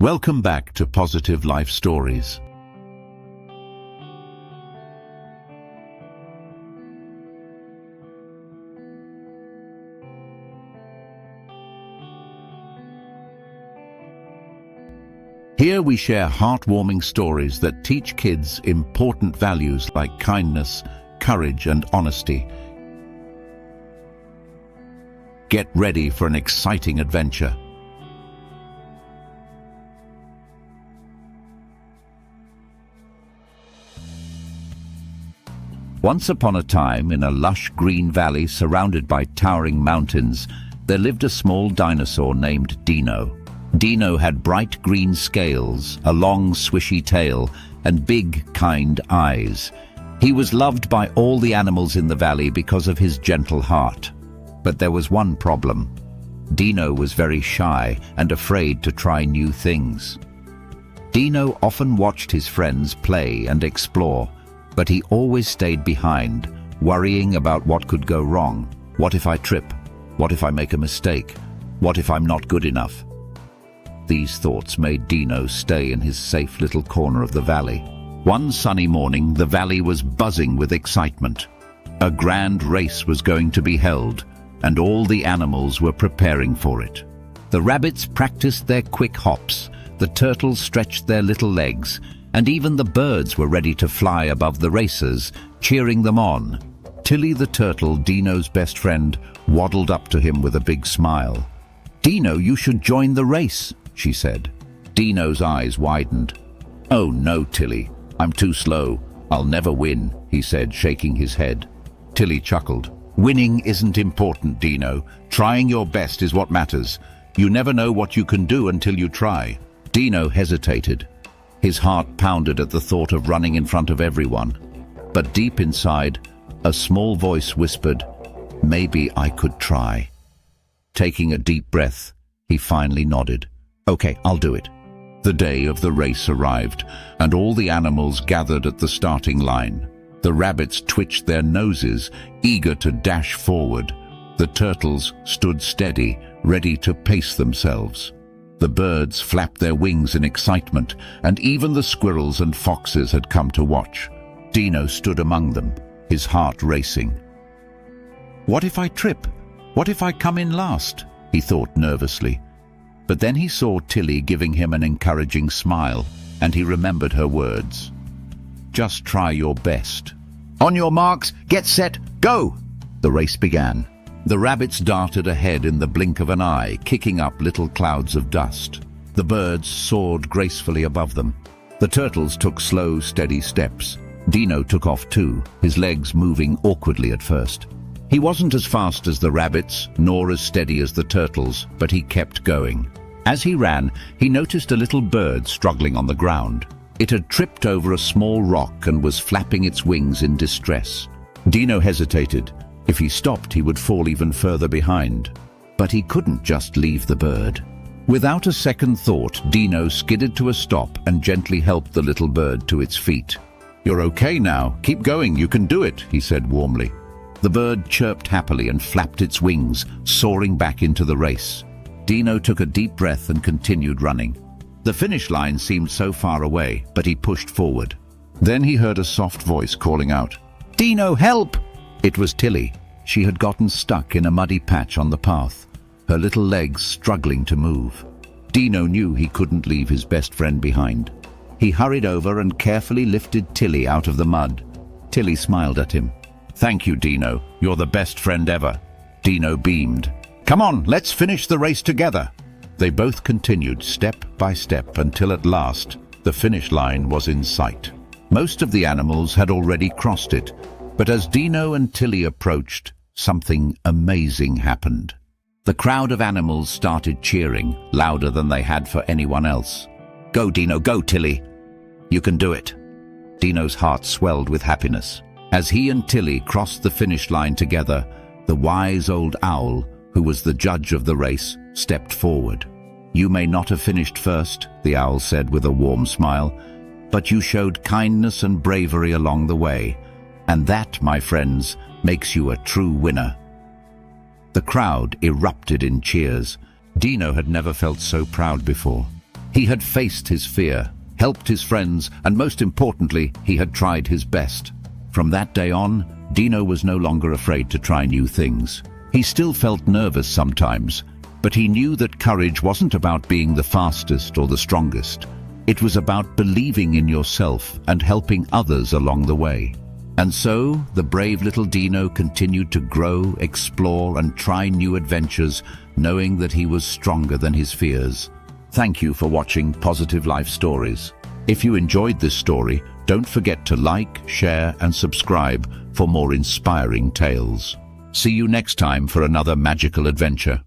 Welcome back to Positive Life Stories. Here we share heartwarming stories that teach kids important values like kindness, courage, and honesty. Get ready for an exciting adventure. Once upon a time, in a lush green valley surrounded by towering mountains, there lived a small dinosaur named Dino. Dino had bright green scales, a long swishy tail, and big, kind eyes. He was loved by all the animals in the valley because of his gentle heart. But there was one problem. Dino was very shy and afraid to try new things. Dino often watched his friends play and explore, but he always stayed behind, worrying about what could go wrong. What if I trip? What if I make a mistake? What if I'm not good enough? These thoughts made Dino stay in his safe little corner of the valley. One sunny morning, the valley was buzzing with excitement. A grand race was going to be held, and all the animals were preparing for it. The rabbits practiced their quick hops, the turtles stretched their little legs, and even the birds were ready to fly above the racers, cheering them on. Tilly the turtle, Dino's best friend, waddled up to him with a big smile. "Dino, you should join the race," she said. Dino's eyes widened. "Oh no, Tilly, I'm too slow. I'll never win," he said, shaking his head. Tilly chuckled. "Winning isn't important, Dino. Trying your best is what matters. You never know what you can do until you try." Dino hesitated. His heart pounded at the thought of running in front of everyone. But deep inside, a small voice whispered, "Maybe I could try." Taking a deep breath, he finally nodded. "Okay, I'll do it." The day of the race arrived, and all the animals gathered at the starting line. The rabbits twitched their noses, eager to dash forward. The turtles stood steady, ready to pace themselves. The birds flapped their wings in excitement, and even the squirrels and foxes had come to watch. Dino stood among them, his heart racing. "What if I trip? What if I come in last?" he thought nervously. But then he saw Tilly giving him an encouraging smile, and he remembered her words. "Just try your best." "On your marks, get set, go!" The race began. The rabbits darted ahead in the blink of an eye, kicking up little clouds of dust. The birds soared gracefully above them. The turtles took slow, steady steps. Dino took off too, his legs moving awkwardly at first. He wasn't as fast as the rabbits, nor as steady as the turtles, but he kept going. As he ran, he noticed a little bird struggling on the ground. It had tripped over a small rock and was flapping its wings in distress. Dino hesitated. If he stopped, he would fall even further behind. But he couldn't just leave the bird. Without a second thought, Dino skidded to a stop and gently helped the little bird to its feet. "You're okay now. Keep going. You can do it," he said warmly. The bird chirped happily and flapped its wings, soaring back into the race. Dino took a deep breath and continued running. The finish line seemed so far away, but he pushed forward. Then he heard a soft voice calling out, "Dino, help!" It was Tilly. She had gotten stuck in a muddy patch on the path, her little legs struggling to move. Dino knew he couldn't leave his best friend behind. He hurried over and carefully lifted Tilly out of the mud. Tilly smiled at him. "Thank you, Dino. You're the best friend ever." Dino beamed. "Come on, let's finish the race together." They both continued step by step until at last the finish line was in sight. Most of the animals had already crossed it, but as Dino and Tilly approached, something amazing happened. The crowd of animals started cheering, louder than they had for anyone else. "Go, Dino, go, Tilly. You can do it." Dino's heart swelled with happiness. As he and Tilly crossed the finish line together, the wise old owl, who was the judge of the race, stepped forward. "You may not have finished first," the owl said with a warm smile, "but you showed kindness and bravery along the way, and that, my friends, makes you a true winner." The crowd erupted in cheers. Dino had never felt so proud before. He had faced his fear, helped his friends, and most importantly, he had tried his best. From that day on, Dino was no longer afraid to try new things. He still felt nervous sometimes, but he knew that courage wasn't about being the fastest or the strongest. It was about believing in yourself and helping others along the way. And so, the brave little Dino continued to grow, explore, and try new adventures, knowing that he was stronger than his fears. Thank you for watching Positive Life Stories. If you enjoyed this story, don't forget to like, share, and subscribe for more inspiring tales. See you next time for another magical adventure.